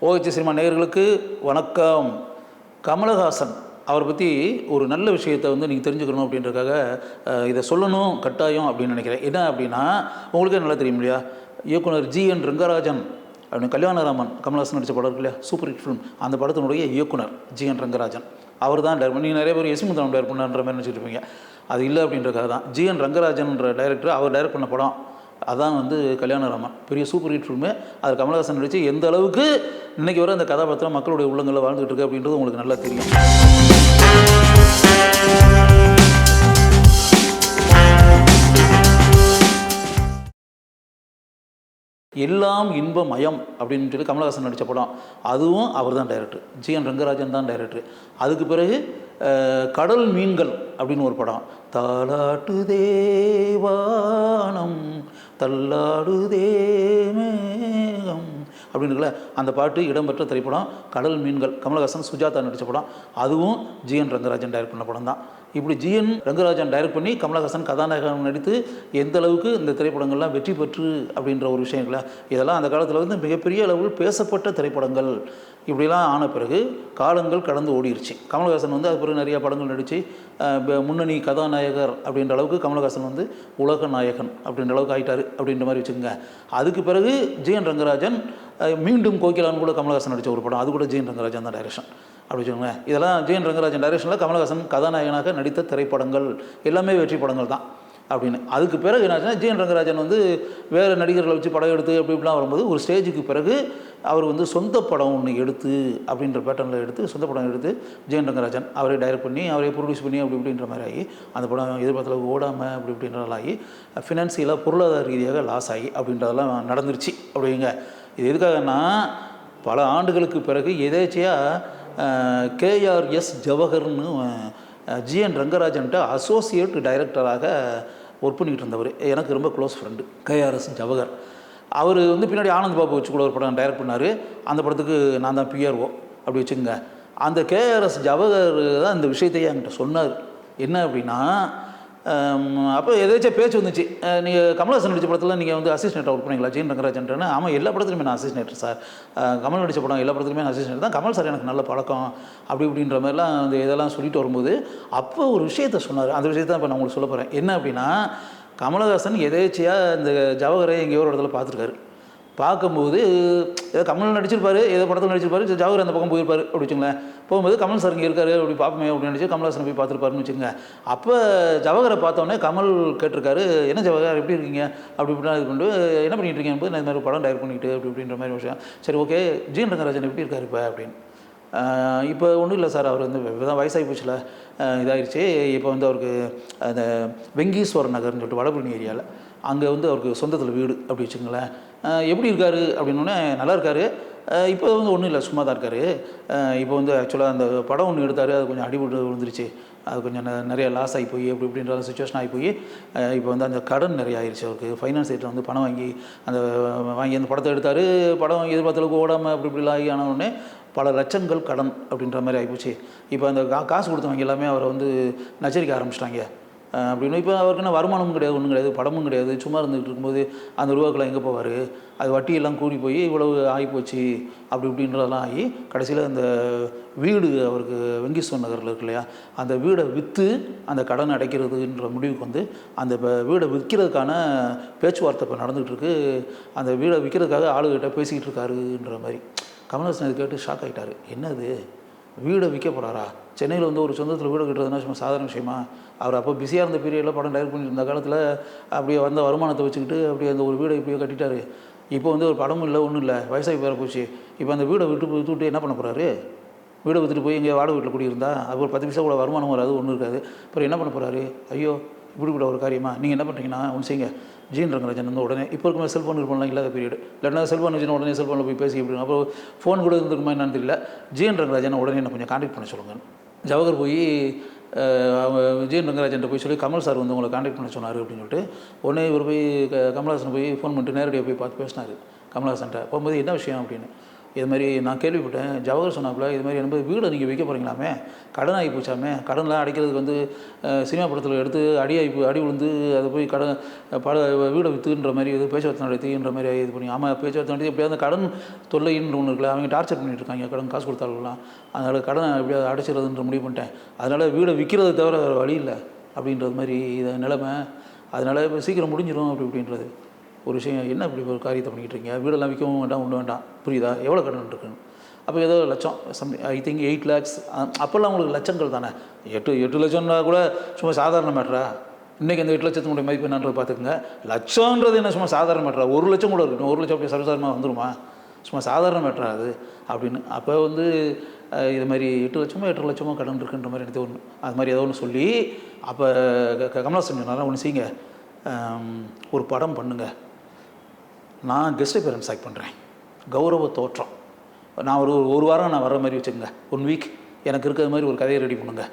OH cinema நேயர்களுக்கு வணக்கம். கமலஹாசன் அவரை பற்றி ஒரு நல்ல விஷயத்தை வந்து நீங்கள் தெரிஞ்சுக்கணும் அப்படின்றதுக்காக இதை சொல்லணும் கட்டாயம் அப்படின்னு நினைக்கிறேன். என்ன அப்படின்னா, உங்களுக்கே நல்லா தெரியும் இல்லையா, இயக்குனர் GN ரங்கராஜன் அப்படின்னு கல்யாணராமன் கமலஹாசன் நடித்த படம் இருக்கு இல்லையா, சூப்பர் ஹிட் ஃபிலிம், அந்த படத்தினுடைய இயக்குனர் GN ரங்கராஜன் அவர் தான் டைரக்ட் பண்ணி. நீங்கள் நிறைய பேர் எஸ்முத்தனம் டைரக்ட் பண்ணன்ற மாதிரி நினச்சிட்டு இருப்பீங்க. அது இல்லை அப்படின்றக்காக தான் GN ரங்கராஜன்ற டைரக்டர் அவர் டைரக்ட் பண்ண படம் அதான் வந்து கல்யாணராமன். பெரிய சூப்பர் ஹிட் ஃபில்மு. அது கமலஹாசன் நடித்து எந்த அளவுக்கு இன்றைக்கி வர அந்த கதாபாத்திரம் மக்களுடைய உள்ளங்களில் வாழ்ந்துகிட்டு இருக்கு அப்படின்றது உங்களுக்கு நல்லா தெரியும். எல்லாம் இன்பமயம் அப்படின்னு சொல்லி கமலஹாசன் நடித்த படம், அதுவும் அவர் தான் டைரக்டர், GN ரங்கராஜன் தான் டைரக்டர். அதுக்கு பிறகு கடல் மீன்கள் அப்படின்னு ஒரு படம், தாலாட்டு தேவானம் தள்ளாடு தேமேகம் அப்படின்னுல அந்த பாட்டு இடம்பெற்ற திரைப்படம் கடல் மீன்கள். கமலஹாசன் சுஜாதா நடித்த படம், அதுவும் GN ரங்கராஜன் டைரக்ட் பண்ண படம் தான். இப்படி GN ரங்கராஜன் டைரக்ட் பண்ணி கமலஹாசன் கதாநாயகன் நடித்து எந்த அளவுக்கு இந்த திரைப்படங்கள்லாம் வெற்றி பெற்று அப்படின்ற ஒரு விஷயங்கள, இதெல்லாம் அந்த காலத்தில் வந்து மிகப்பெரிய அளவில் பேசப்பட்ட திரைப்படங்கள். இப்படிலாம் ஆன பிறகு காலங்கள் கடந்து ஓடிடுச்சு. கமலஹாசன் வந்து அது பிறகு நிறையா படங்கள் நடித்து முன்னணி கதாநாயகர் அப்படின்ற அளவுக்கு கமலஹாசன் வந்து உலக நாயகன் அப்படின்ற அளவுக்கு ஆகிட்டார் அப்படின்ற மாதிரி வச்சுக்கோங்க. அதுக்கு பிறகு GN ரங்கராஜன் மீண்டும் கோகிலான்னு கூட கமலஹாசன் நடித்த ஒரு படம், அது கூட GN ரங்கராஜன் தான் டைரக்ஷன் அப்படி வச்சுக்கோங்க. இதெல்லாம் GN ரங்கராஜன் டைரக்ஷனில் கமலஹாசன் கதாநாயகனாக நடித்த திரைப்படங்கள் எல்லாமே வெற்றி படங்கள் தான் அப்படின்னு. அதுக்கு பிறகு என்னாச்சுன்னா, GN ரங்கராஜன் வந்து வேறு நடிகர்களை வச்சு படம் எடுத்து அப்படி இப்படிலாம் வரும்போது ஒரு ஸ்டேஜுக்கு பிறகு அவர் வந்து சொந்த படம் ஒன்று எடுத்து அப்படின்ற பேட்டர்னில் எடுத்து சொந்த படம் எடுத்து GN ரங்கராஜன் அவரே டைரக்ட் பண்ணி அவரே ப்ரொடியூஸ் பண்ணி அப்படி இப்படின்ற மாதிரி ஆகி அந்த படம் எதிர்பார்த்தளவுக்கு ஓடாமல் அப்படி இப்படின்றதெல்லாம் ஆகி ஃபினான்சியலாக பொருளாதார ரீதியாக லாஸ் ஆகி அப்படின்றதெல்லாம் நடந்துருச்சு அப்படிங்க. இது எதுக்காகனா, பல ஆண்டுகளுக்கு பிறகு எதேச்சியாக KRS ஜவஹர்னு GN ரங்கராஜன்ட்ட அசோசியேட் டைரக்டராக ஒர்க் பண்ணிக்கிட்டு இருந்தவர், எனக்கு ரொம்ப க்ளோஸ் ஃப்ரெண்டு KRS ஜவஹர். அவர் வந்து பின்னாடி ஆனந்த் பாபு வச்சு கூட ஒரு படம் டைரக்ட் பண்ணார். அந்த படத்துக்கு நான் தான் PRO அப்படி வச்சுக்கோங்க. அந்த KRS ஜவஹர் தான் இந்த விஷயத்தையே என்கிட்ட சொன்னார். என்ன அப்படின்னா, அப்போ எதாச்சும் பேச்சு வந்துச்சு, நீங்கள் கமலஹாசன் நடித்த படத்தில் நீங்கள் வந்து அசிஸ்டன்ட்டாக ஒர்க் பண்ணிங்களா GN ரங்கராஜன்ட்டு? ஆமாம், எல்லா படத்துலையுமே நான் அசிஸ்டன்ட் சார், கமல் நடித்த படம் எல்லா படத்துலையுமே நான் அசிஸ்டன்ட் தான், கமல் சார் எனக்கு நல்ல பழக்கம் அப்படி இப்படின்ற மாதிரிலாம் அந்த இதெல்லாம் சொல்லிட்டு வரும்போது அப்போ ஒரு விஷயத்த சொன்னார். அந்த விஷயத்தை இப்போ நான் உங்களுக்கு சொல்ல போகிறேன். என்ன அப்படின்னா, கமலஹாசன் எதேச்சியாக இந்த ஜவஹரை எங்கேயோ ஒரு இடத்துல பார்த்துருக்காரு. பார்க்கும்போது ஏதோ கமல் நடிச்சிருப்பார், ஏதோ படத்தில் நடிச்சிருப்பார், ஜவஹர் அந்த பக்கம் போயிருப்பார் அப்படி வச்சுங்களேன். போகும்போது கமல் சார் இங்கே இருக்காரு அப்படி பார்ப்போமே அப்படின்னு நினச்சி கமல்ஹாசனை போய் பார்த்துருப்பாருன்னு வச்சுக்கோங்க. அப்போ ஜவஹரை பார்த்தோன்னே கமல் கேட்டிருக்காரு, என்ன ஜவஹர் எப்படி இருக்கீங்க அப்படி இப்படிலாம் இது கொண்டு என்ன பண்ணிகிட்டு இருக்கீங்க போது, நான் இந்த மாதிரி படம் டைரக்ட் பண்ணிக்கிட்டு அப்படி இப்படின்ற மாதிரி விஷயம். சரி, ஓகே, GN ரங்கராஜன் எப்படி இருக்காரு இப்போ அப்படின்னு. இப்போ ஒன்றும் இல்லை சார், அவர் வந்து தான் வயசாகி போச்சுல, இதாகிடுச்சு. இப்போ வந்து அவருக்கு அந்த வெங்கீஸ்வரன் நகர்னு சொல்லிட்டு வடபழனி ஏரியாவில் அங்கே வந்து அவருக்கு சொந்தத்தில் வீடு அப்படி வச்சுங்களேன். எப்படி இருக்கார் அப்படின்னோடனே நல்லா இருக்கார். இப்போ வந்து ஒன்றும் இல்லை, சும்மா தான் இருக்கார். இப்போ வந்து ஆக்சுவலாக அந்த படம் ஒன்று எடுத்தார், அது கொஞ்சம் அடிபட்டு விழுந்துருச்சு, அது கொஞ்சம் நிறைய லாஸ் ஆகி போய் அப்படி இப்படின்ற சுச்சுவேஷன் ஆகி போய் இப்போ வந்து அந்த கடன் நிறைய ஆயிடுச்சு அவருக்கு. ஃபைனான்ஸ் ரேட்டில் வந்து பணம் வாங்கி அந்த படத்தை எடுத்தார். படம் எதிர்பார்த்தளவுக்கு ஓடாமல் அப்படி இப்படிலாம் ஆகி ஆனவுடனே பல லட்சங்கள் கடன் அப்படின்ற மாதிரி ஆகிப்போச்சு. இப்போ அந்த காசு கொடுத்தவங்க எல்லாமே அவரை வந்து நச்சரிக்க ஆரம்பிச்சிட்டாங்க அப்படின்னு. இப்போ அவருக்குன்னா வருமானமும் கிடையாது, ஒன்றும் கிடையாது, படமும் கிடையாது, சும்மா இருந்துகிட்டு இருக்கும்போது அந்த ரூபாக்கெல்லாம் எங்கே போவார்? அது வட்டியெல்லாம் கூடி போய் இவ்வளவு ஆகிப்போச்சு அப்படி இப்படின்றதெல்லாம் ஆகி கடைசியில் அந்த வீடு அவருக்கு வெங்கீஸ்வரன் நகரில் இருக்கு இல்லையா, அந்த வீடை விற்று அந்த கடன் அடைக்கிறதுன்ற முடிவுக்கு வந்து அந்த வீடை விற்கிறதுக்கான பேச்சுவார்த்தை இப்போ நடந்துகிட்ருக்கு. அந்த வீடை விற்கிறதுக்காக ஆளுகிட்ட பேசிக்கிட்டு இருக்காருன்ற மாதிரி. கமல்ஹாசன் இது கேட்டு ஷாக் ஆகிட்டார். என்னது, வீடை விற்க போகிறாரா? சென்னையில் வந்து ஒரு சொந்தத்தில் வீடு கட்டுறதுனா சும்மா சாதாரண விஷயமா? அவர் அப்போ பிஸியாக இருந்த பீரியடில் படம் டைரக்ட் பண்ணிட்டு இருந்த காலத்தில் அப்படியே வந்த வருமானத்தை வச்சுக்கிட்டு அப்படியே அந்த ஒரு வீடை இப்படியே கட்டிட்டார். இப்போ வந்து ஒரு படமும் இல்லை, ஒன்றும் இல்லை, வயசாகி வேறு போச்சு. இப்போ அந்த வீடை விட்டு என்ன பண்ண போகிறாரு? வீடை விற்றுட்டு போய் இங்கே வாடகை வீட்டில் குடியிருந்தா அது ஒரு 10 பைசா கூட வருமானம் வராது, ஒன்றும் இருக்காது. அப்புறம் என்ன பண்ண போகிறாரு? ஐயோ, இப்படி கூட ஒரு காரியமா? நீங்கள் என்ன பண்ணுறீங்கன்னா ஒன்று செய்யுங்க, GN ரங்கராஜன் வந்து உடனே இப்போ இருக்குமே செல்ஃபோன் இருப்போம்லாம் இல்லாத பீரியட், இல்லைன்னா செல்ஃபோன் வச்சுன்னா உடனே செல்ஃபோனில் போய் பேசி இப்படி அப்போ ஃபோன் கூட இருந்துருக்குமா என்னன்னு தெரியல. GN ரங்கராஜனை உடனே என்ன கொஞ்சம் கான்டாக்ட் பண்ண சொல்லுங்கள். ஜவஹர் போய் GN ரங்கராஜன்ட்ட போய் சொல்லி கமல் சார் வந்து உங்களை கான்டாக்ட் பண்ண சொன்னார் அப்படின்னு சொல்லிட்டு உடனே இவர் போய் கமல்ஹாசன் போய் ஃபோன் பண்ணிட்டு நேரடியாக போய் பார்த்து பேசினார் கமல்ஹாசன்ட்ட. போகும்போது என்ன விஷயம் அப்படின்னு. இது மாதிரி நான் கேள்விப்பட்டேன், ஜவஹர் சொன்னாப்புல இது மாதிரி என்பது வீடை நீங்கள் விற்க போகிறீங்களாமே, கடன் ஆகி போச்சாமே, கடன்லாம் அடைக்கிறதுக்கு வந்து சினிமா படத்தில் எடுத்து அடி விழுந்து அது போய் வீடை விற்றுன்ற மாதிரி இது பேச்சுவார்த்தை நடத்தின்ற மாதிரி இது பண்ணி, ஆமாம் பேச்சுவார்த்தை நடத்தி எப்படியா அந்த கடன் தொல்லைன்னு ஒன்று இருக்குல்ல, அவங்க டார்ச்சர் பண்ணிட்டு இருக்காங்க கடன் காசு கொடுத்தாலும்லாம், அதனால் கடனை எப்படியாவது அடைச்சிடுறதுன்ற முடிவு பண்ணிட்டேன், அதனால் வீடை விற்கிறத தவிர வேறு வழி இல்லை அப்படின்றது மாதிரி இது நிலைமை, அதனால் இப்போ சீக்கிரம் முடிஞ்சிடும் அப்படின்றது ஒரு விஷயம். என்ன இப்படி ஒரு காரியத்தை பண்ணிக்கிட்டு இருக்கீங்க, வீடெல்லாம் விற்கவும் வேண்டாம் ஒன்றும் வேண்டாம், புரியுதா, எவ்வளோ கடன் இருக்குன்னு. அப்போ ஏதோ லட்சம் ஐ திங்க் 8 lakhs, அப்போல்லாம் உங்களுக்கு லட்சங்கள் தானே, 8 லட்சம்னா கூட சும்மா சாதாரண மேட்டரா, இன்றைக்கி அந்த 8 லட்சத்தினுடைய மதிப்பு என்னன்றது பார்த்துக்குங்க. லட்சம்ன்றது என்ன சும்மா சாதாரண மேட்டரா, 1 லட்சம் கூட இருக்கட்டும், 1 லட்சம் அப்படி சர்வசாதாரணமாக வந்துடுமா, சும்மா சாதாரண மேட்டரா அது அப்படின்னு. அப்போ வந்து இது மாதிரி 8 லட்சமோ கடன் இருக்குன்ற மாதிரி எனக்கு ஒன்று அது மாதிரி ஏதோ ஒன்று சொல்லி, அப்போ கமலஹாசன் சொன்னாரா, ஒன்று செய்யுங்க, ஒரு படம் பண்ணுங்கள், நான் கெஸ்ட் அப்பியரன்ஸ் ஆக்ட் பண்ணுறேன், கௌரவ தோற்றம், நான் ஒரு வாரம் நான் வர்ற மாதிரி வச்சுக்கோங்க, 1 வீக் எனக்கு இருக்கிற மாதிரி ஒரு கதையை ரெடி பண்ணுங்க,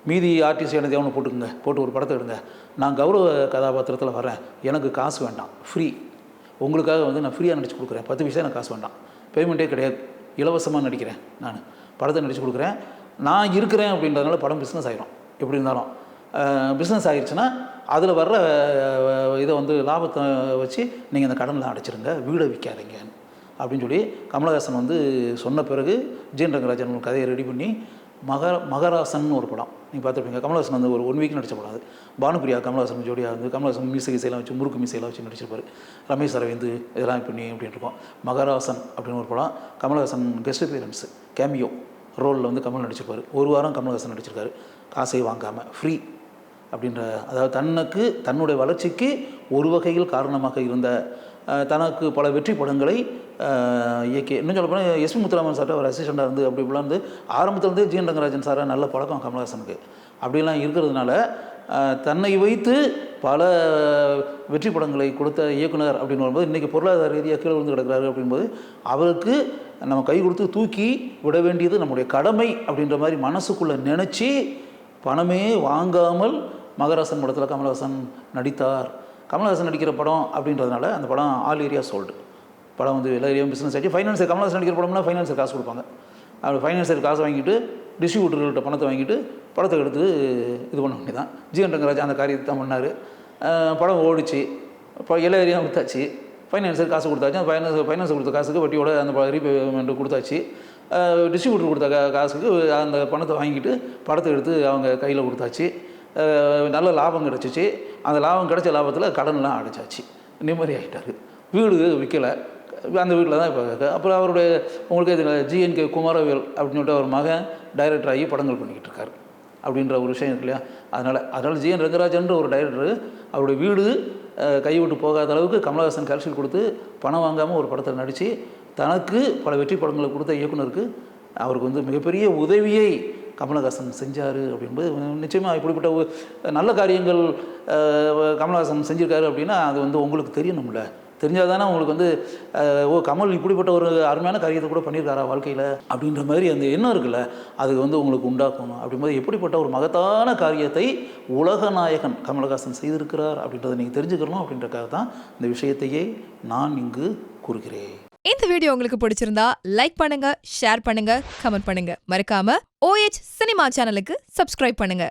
மீதி ஆர்டிஸ்ட் எனக்கு தேவனை போட்டுக்குங்க, போட்டு ஒரு படத்தை எடுங்க, நான் கௌரவ கதாபாத்திரத்தில் வரேன், எனக்கு காசு வேண்டாம், ஃப்ரீ, உங்களுக்காக வந்து நான் ஃப்ரீயாக நடிச்சு கொடுக்குறேன், 10 பைசா எனக்கு காசு வேண்டாம், பேமெண்ட்டே கிடையாது, இலவசமாக நடிக்கிறேன், நான் படத்தை நடிச்சு கொடுக்குறேன், நான் இருக்கிறேன் அப்படின்றதுனால படம் பிஸ்னஸ் ஆகிடும், எப்படி இருந்தாலும் பிஸ்னஸ் ஆகிடுச்சுன்னா அதில் வர்ற இதை வந்து லாபத்தை வச்சு நீங்கள் அந்த கடனில் அடைச்சிருங்க, வீடை விற்காதீங்க அப்படின்னு சொல்லி கமலஹாசன் வந்து சொன்ன பிறகு ஜிஎன் ரங்கராஜன் ஒரு கதையை ரெடி பண்ணி மகராசன் ஒரு படம் நீங்கள் பார்த்துருப்பீங்க. கமலஹாசன் வந்து ஒரு 1 வீக் நடித்த படம் அது. பானுப்பிரியா கமலஹாசன் ஜோடியாக வந்து கமலஹாசன் மீசையெல்லாம் வச்சு முறுக்கு மீசையெல்லாம் வச்சு நடிச்சிருப்பார். ரமேஷ் அரவிந்த் இதெல்லாம் பண்ணி அப்படின்னு இருக்கோம். மகராசன் அப்படின்னு ஒரு படம், கமலஹாசன் கெஸ்ட் அப்பியரன்ஸு கேமியோ ரோலில் வந்து கமல் நடிச்சிருப்பார். 1 வாரம் கமலஹாசன் நடிச்சிருக்காரு, காசை வாங்காமல் ஃப்ரீ அப்படின்ற, அதாவது தன்னுடைய வளர்ச்சிக்கு ஒரு வகையில் காரணமாக இருந்த, தனக்கு பல வெற்றி படங்களை இயக்கி, இன்னும் சொல்ல போனால் எஸ்பி முத்துராமன் சார்ட்ட ஒரு அசிஸ்டண்டாக இருந்து அப்படி இப்படிலாம் இருந்து ஆரம்பத்துலேருந்தே ஜிஎன் ரங்கராஜன் சாரை நல்ல பழக்கம் கமலஹாசனுக்கு. அப்படிலாம் இருக்கிறதுனால தன்னை வைத்து பல வெற்றி படங்களை கொடுத்த இயக்குனர் அப்படின்னு வரும்போது இன்றைக்கி பொருளாதார ரீதியாக கீழே விழுந்து கிடக்கிறாரு அப்படின்போது அவருக்கு நம்ம கை கொடுத்து தூக்கி விட வேண்டியது நம்முடைய கடமை அப்படின்ற மாதிரி மனசுக்குள்ளே நினச்சி பணமே வாங்காமல் மகராசன் படத்தில் கமலஹாசன் நடித்தார். கமலஹாசன் நடிக்கிற படம் அப்படின்றதுனால அந்த படம் ஆல் ஏரியா சோல்டு படம் வந்து எல்லா ஏரியாவும் பிஸ்னஸ் ஆகிடுச்சு. ஃபைனான்சர் கமலஹாசன் நடிக்கிற படம்னா ஃபைனான்சர் காசு கொடுப்பாங்க. அப்படி ஃபைனான்சர் காசு வாங்கிட்டு டிஸ்ட்ரிபியூட்டர்கள்ட்ட பணத்தை வாங்கிட்டு படத்தை எடுத்து இது பண்ண வேண்டியது தான். ஜிஎன் ரங்கராஜன் அந்த காரியத்தை தான் பண்ணார். படம் ஓடிச்சு, இப்போ எல்லா ஏரியாவும் விற்றாச்சு, ஃபைனான்சர் காசு கொடுத்தாச்சு, அந்த ஃபைனான்சர் கொடுத்த காசுக்கு வட்டியோட அந்த ரீபேமெண்ட் கொடுத்தாச்சு, டிஸ்ட்ரிபியூட்டர் கொடுத்த காசுக்கு அந்த பணத்தை வாங்கிட்டு படத்தை எடுத்து அவங்க கையில் கொடுத்தாச்சு, நல்ல லாபம் கிடச்சிச்சு. அந்த லாபம் கிடைச்ச லாபத்தில் கடன்லாம் அடைச்சாச்சு, நிம்மதி ஆகிட்டார். வீடு விற்கலை, அந்த வீட்டில் தான் இப்போ. அப்புறம் அவருடைய உங்களுக்கு இதில் ஜிஎன்கே குமாரவேல் அப்படின்னு சொல்லிட்டு அவர் மகன் டைரக்டர் ஆகி படங்கள் பண்ணிக்கிட்டு இருக்கார் அப்படின்ற ஒரு விஷயம் இருக்கு இல்லையா. அதனால் ஜிஎன் ரங்கராஜன்ற ஒரு டைரக்டர் அவருடைய வீடு கைவிட்டு போகாத அளவுக்கு கமலஹாசன் கல்ச்சல் கொடுத்து பணம் வாங்காமல் ஒரு படத்தில் நடித்து தனக்கு பல வெற்றி படங்களை கொடுத்த இயக்குனருக்கு அவருக்கு வந்து மிகப்பெரிய உதவியை கமலஹாசன் செஞ்சார் அப்படின்பது நிச்சயமாக. இப்படிப்பட்ட நல்ல காரியங்கள் கமலஹாசன் செஞ்சுருக்காரு அப்படின்னா அது வந்து உங்களுக்கு தெரியணும்ல. தெரிஞ்சால் தானே உங்களுக்கு வந்து கமல் இப்படிப்பட்ட ஒரு அருமையான காரியத்தை கூட பண்ணியிருக்காரா வாழ்க்கையில் அப்படின்ற மாதிரி அந்த எண்ணம் இருக்குல்ல, அது வந்து உங்களுக்கு உண்டாக்கணும். அப்படிங்கும்போது எப்படிப்பட்ட ஒரு மகத்தான காரியத்தை உலக நாயகன் கமலஹாசன் செய்திருக்கிறார் அப்படின்றத நீங்கள் தெரிஞ்சுக்கணும் அப்படின்றக்காக தான் இந்த விஷயத்தையே நான் இங்கு கூறுகிறேன். இந்த வீடியோ உங்களுக்கு பிடிச்சிருந்தா லைக் பண்ணுங்க, ஷேர் பண்ணுங்க, கமெண்ட் பண்ணுங்க. மறக்காம OH சினிமா சேனலுக்கு சப்ஸ்கிரைப் பண்ணுங்க.